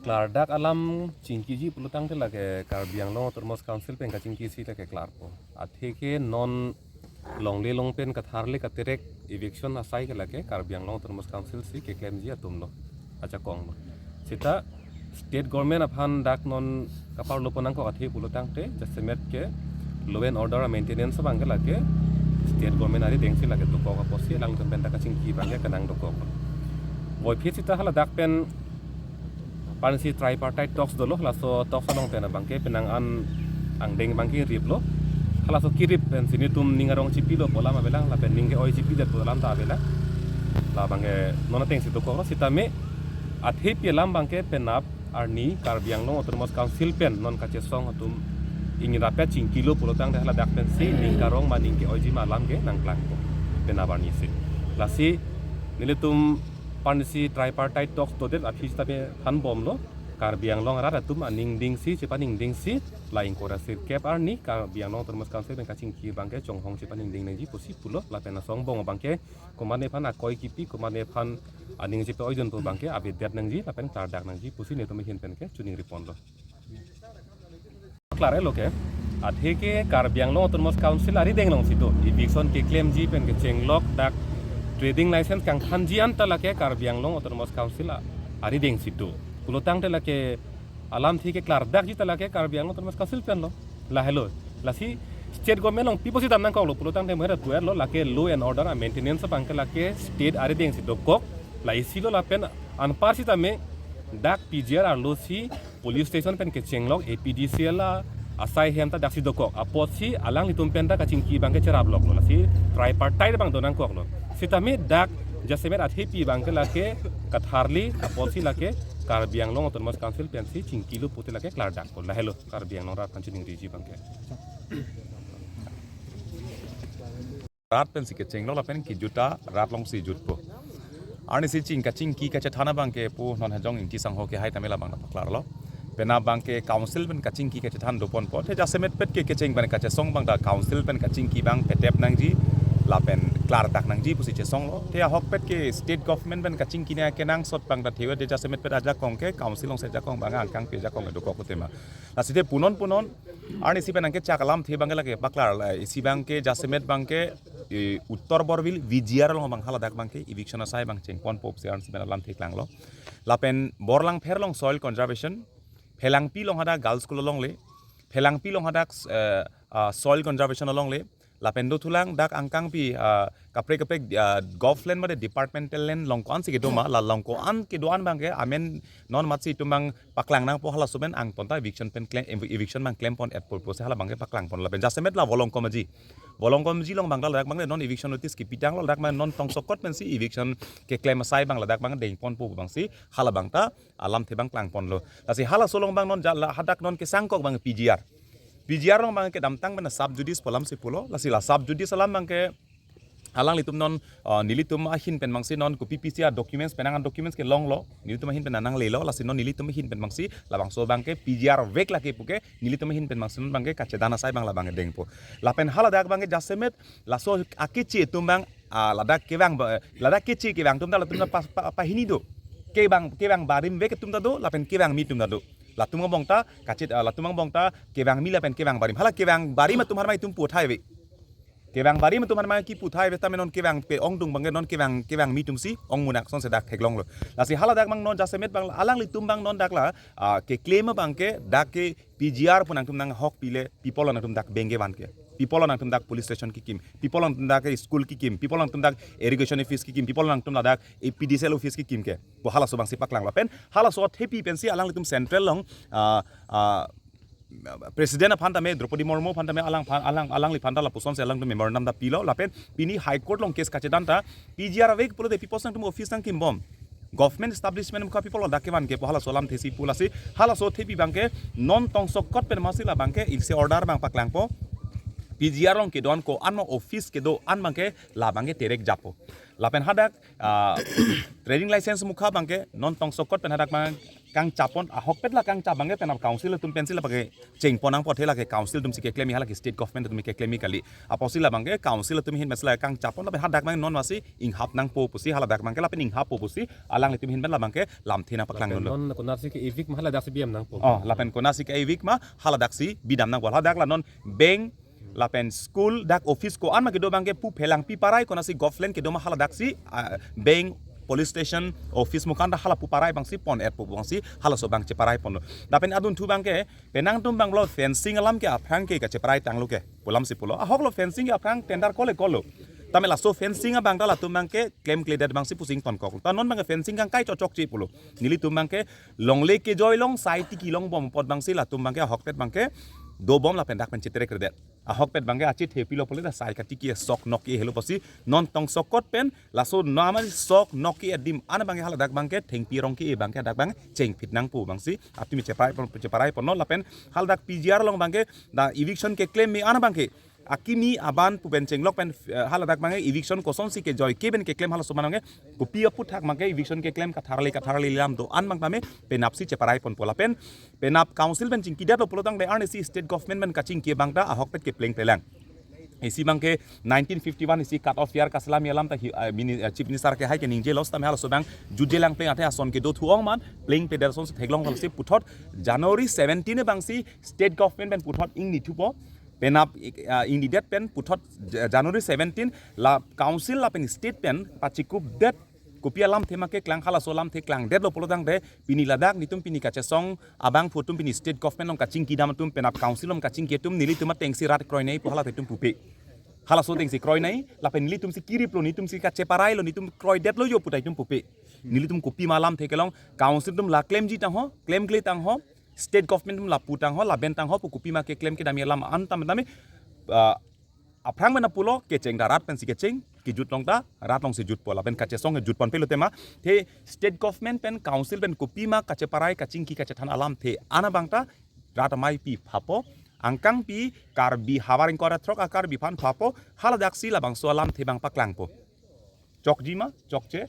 Klardak alam Chingki ji pelutang te lage karbiang long termos council pen ka Chingki si lage klar po. Atheke non longle long pen katharle katerek eviction asai ke lage karbiang long termos council si ke claim ji atum lo. Acha kong lo. Sita state government aphan dak non kapar loponang ko athe pelutang te jasemet ke law and order maintenance bang ke lage state government ari dengsi lage to ko ka posi lang pen ka Chingki bang ke kanang do ko. Boy phi sita hala dak pen Pansi tripartite talks dulu, laso talks along tena bangke penang ang deng bangke rip lo, laso kirip pen sini tum ningarong cipi lo pola ma belang, la pen ningke oi cipi dat pola ta bela, la bangke nona teng situ ko, sitame athe pelam bangke penap arni karbiang lo otomos council pen non kachesong atum ingin rapet Chingki lo pola tang dah la dak pen si ningarong ma ningke oi ji malam ke nang klang ko, penap arni si, lasi nilitum Pansi tripartite talks to them apis tabe han bom lo karbiang long rara tum aning ding si cipaning ding si lain kora sir kep arni karbiang long termos council ben Chingki bangke chong hong cipaning ding nang ji posi pulo la pena song bong bangke komane phan akoi kipi komane phan aning ji pe oijon to bangke abet dat nang ji la pen tar dak nang ji posi ne to hin pen ke chuning ripon lo klare lo ke athe ke karbiang long termos council ari deng long sito eviction ke claim ji pen ke chenglok dak trading license kang khanjian talake karbiang long otomos council ari deng situ pulotang talake alam thi ke klar dak ji talake karbiang long otomos council pen lo la hello la si state government long piposi tam nang ko lo pulotang te mera tuer lo lake law and order maintenance bang lake state ari deng situ kok la isi lo la pen an par si tame dak pgr ar lo si police station pen ke chenglok apdcl la asai hem ta dak si dokok apot si alang litum pen da ka Chingki bang ke cerab lok lo la si tripartite bang donang kok lo sitame dak jasemet athepi bangke lake katharli aposi lake karbiang long otomos council pensi Chingki lu puti lake klar dak ko la hello karbiang long rat panchining riji bangke rat pensi ke chenglok la pen ki juta rat long si jut po arni si Chingki ka chathana bangke pu non hajong inti sang ho ke hai tamela bang na klar lo pena bangke council ben ka Chingki ka chathan do pon po the jasemet pet ke cheng ban ka chesong bang da council pen ka Chingki bang petep nang ji la pen klar dak nang ji pusi chesong lo te hok pet ke state government ben ka Chingki na ke nang sot bang da thewa de jasemet pet aja kong ke council long se ja kong bang ang kang pe ja kong do ko tema la site punon arni si pen ke chakalam the bang la ke paklar la si bang ke jasemet bang ke uttor borbil vgr lo bang hala dak bang ke eviction asai bang cheng pon pop se arni si ben alam the klang lo la pen borlang pher long soil conservation phelang pi long hada girls school long le phelang pi long hada soil conservation long le lapendo thulang dak angkang pi kapre golfland made departmental land longkon si gedoma la longko an ke doan bangke amen non matsi tumbang paklang nang po hala suben ang ponta eviction pen claim eviction mang claim pon at purpose hala bangke paklang pon la ben jasemet la volong komaji long bangla dak bang non eviction notice ki pitang lo dak man non tong sokot pen si eviction ke claim asai bang la dak bang deng pon pu bang si hala bangta alam the bang klang pon lo la si hala solong bang non hadak non ke sangkok bang PGR long bang ke damtang bena sub judice polam si pulo la sub judice alam bang ke alang litum non nilitum ahin pen mangsi non ko PPCR documents penangan documents ke long lo nilitum ahin penanang lelo la si non nilitum ahin pen mangsi la bang so bang ke PGR vek la ke puke nilitum ahin pen mangsi non bang ke kachedana sai bang la bang deng po la pen hala dak bang ke jasemet la so akichi tumbang la dak kichi ke bang tum da la tum pa hinido ke bang barim vek tum da do la pen ke bang mi tum da do latumang bongta kacit latumang bongta kebang mila pen kebang barim hala kebang barim tumhar mai tum puthai ve kebang barim tumhar mai ki puthai ve tamenon kebang pe ongdung bang non kebang mi tum si ong munak son se dak kheklong lo lasi hala dak bang non jasemet bang alang li tum bang non dak la ke claim bang ke dak ke PGR punang tum nang hok pile people nang tum dak benge ban ke people nang tum dak police station ki kim people nang tum dak school ki kim people nang tum dak irrigation office ki kim people nang tum dak APDCL office ki kim ke bo hala so bang si paklang la pen hala so happy pen si alang li tum central long Presiden phanta me Draupadi Murmu phanta me alang li phanta la puson se alang to memorandum da pilo la pen pini high court long case kachedanta PGR awek pulo de people sang tum office sang kim bom government establishment ka people da ke ban ke hala solam thesi pulasi hala so thepi bangke non tong sokot pen masila bangke ilse order bang paklang po PGR long ke don ko an ma office ke do an bangke la bangke terek japo lapen hadak trading license mukha bangke non tong sokot pen hadak mang kang capon ahok pet la kang cap bangke pen council tum pensil bangke cheng ponang pot hela ke council tum sike claim hala ke state government tum ke claim kali aposil la bangke council tum hin mesla kang capon lapen hadak mang non wasi ing hap nang po pusi hala dak bangke lapen ing hap po pusi alang tum hin ben la bangke lam thina paklang non non konasi ke evik mahala dak biam nang po lapen konasi ke evik ma hala dak si bidam nang wal hadak la non bank lapen school dak office ko an ma kedo bangke pu phelang pi parai kona si government kedo ma hala dak si bank police station office mukanda hala pu parai bangsi pon et pu bangsi hala so bang che parai pon lapen adun thu bangke penang tum bang lo fencing alam ke aphang ke ka che parai tang lu ke pulam si pulo ahok lo fencing aphang tender kole kolo tamela so fencing bang dala tum bangke claim clear bangsi pusing ton kok ta non bang fencing kang kai chok chi pulo nili tum bangke longle ke joy long sai ti ki long bom pot bangsi la tum bangke ahok pet bangke do bom la pendak pen chitere kredet ahok pet bangge achi thepilo pole da sai kati ki sok noki helo pasi non tong sokot pen laso normal sok noki adim an bangge hala dak bangke thengpi rong ki bangke dak bang cheng fit nang pu bangsi atumi cheparai pon non la pen hal dak PGR long bangge da eviction ke claim mi an bangke akimi aban pu ben chenglok pen hala dak bangge eviction koson si ke joy ke ben ke claim hala somanange kopi aputhak mangke eviction ke claim katharali lam do an bang tame penapsi cheparai pon pola pen penap council ben Chingki dat lo polotang de arnesi state government ben kaching ke bangta ahok pet ke pleng pelang isi bangke 1951 isi cut off year kaslam yalam ta chief minister ke hai ke ningje los ta hala sobang jujelang pleng athe ason ke do thuong man pleng federation theglong holse puthot January 17 e bangsi state government ben puthot ing ni thupo penap ing det pen puthot January 17 la council la pen state pen pachikup det kopia lam thema ke klang khala solam the klang det lo polodang de pini ladak nitum pini kachesong abang photum pini state government long kaching kidam tum penap council long kaching ketum nili tuma tengsi rat kroy nei pohala tum pupe hala so tengsi kroy nei la pen nili tum si kirip lo nitum si kache parai lo nitum kroy det lo yo putai tum pupe nili tum kopi malam the kelong council tum la claim ji tang ho claim kle tang ho state government tum la putang ho la bentang ho kopi ma ke claim ke dami lam antam dami aprang mena pulo ke cheng darat pen si ke cheng ki jut long ta rat long si jut pola pen kache song jut pon pelo tema the state government pen council pen kopi ma kache parai kaching ki kache than alam the ana bangta rat mai pi phapo angkang pi karbi hawaring kora throk akar bi phan phapo hala daksi la bang so alam the bang paklang po chok jima chokche